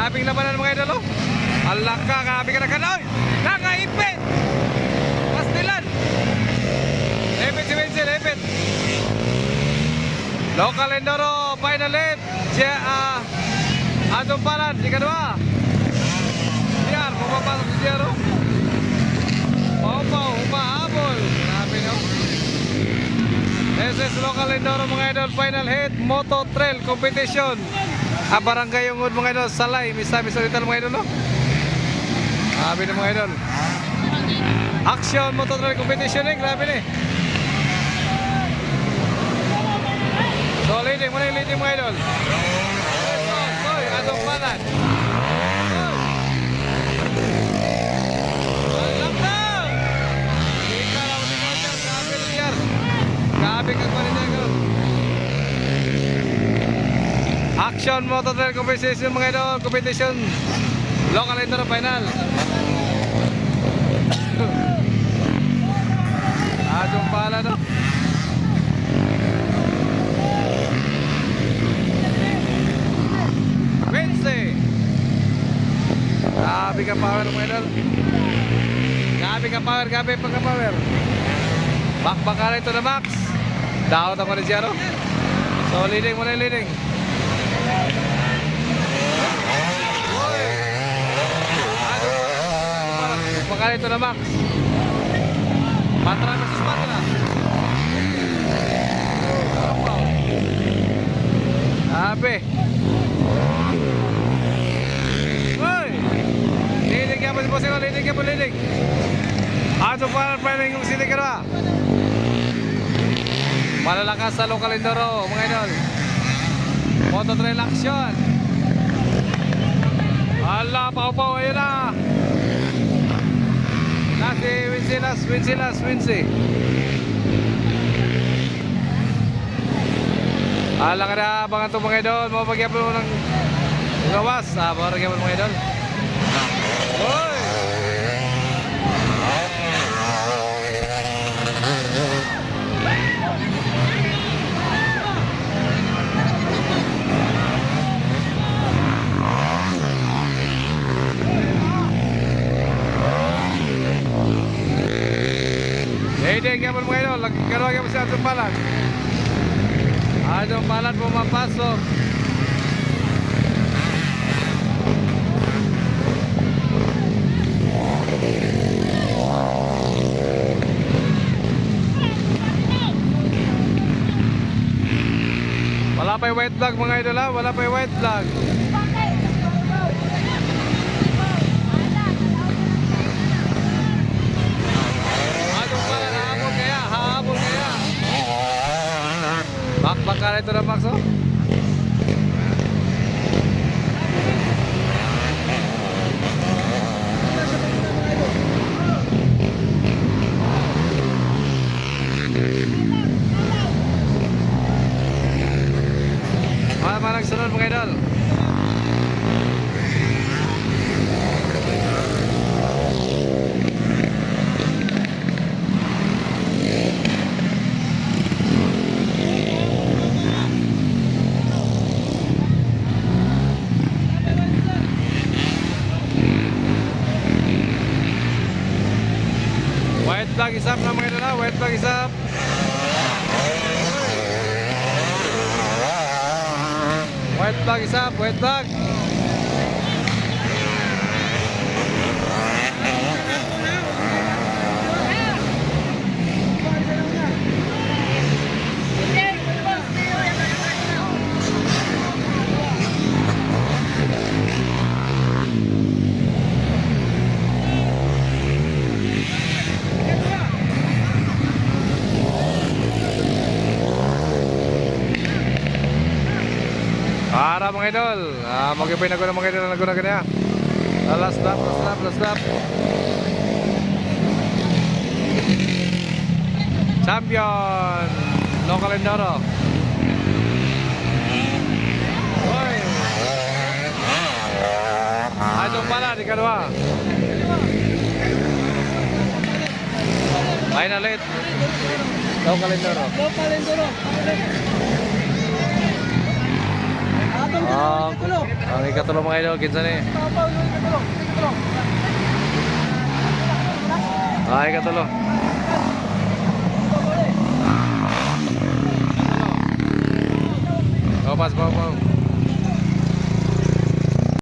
Grabing labanan mga idol, oh. Alaka, grabe ka na gano'n. Nakaipit. Pastilan. Lepit si Vincent, lepit. Local Enduro, final hit. Atong palan, ikadua. Diyan, pumapasok si Jero. Paupaw, umahabol. Grabe nyo. This is Local Enduro mga idol, final hit, Moto Trail Competition. Barangay Ungod mga idol, Salay, Misamis Oriental mga idol, no? Grabe na mga idol. Action Moto Trail Competition eh, grabe na eh. So leading, muna yung leading mga idol. Soy, atong palan. Grabe kang panitego. Action Moto Trail Competition mga idol, competition Local Enduro final. Adong pala no. Wednesday. Grabe ka power mga idol. Grabe ka power, grabe pa ka power. Bakbakala ito na max. Daot ako ni Jero. So leading muna yung leading. Bakbakala ito na max. Patra versus Patra. Ape. Uy! Leading ka pa si Bossing. Leading ka pa, leading. Ato pa planning yung sili ka na. Malalakas sa Local Enduro mga idol. Moto Trail action. Ala, paupaw, ayun na. Nasi Wincy. Ala ka na, abangan ito mga idol. Mapagyapan mo ng gawas. Mapagyapan mga idol. Uy! Leading ka mga idol, nagkaroon ka sa atong palan. Atong palan pumapasok. Wala pa yung white flag mga idol ha, wala pa yung white flag. Bakbakala ito na Max, oh. Manang sunod mga idol. White flag is up na mga idol, white flag is up. White flag is up, white flag. Para mga idol, mag-ipay na ko na mga idol na guna niya. Last lap. Champion Local Enduro. Oy. Atong pala di kadua. Final hit Local Enduro. Ang ikatulo mga idol, kinsa ni? Ay, ikatulo. Opas, pau.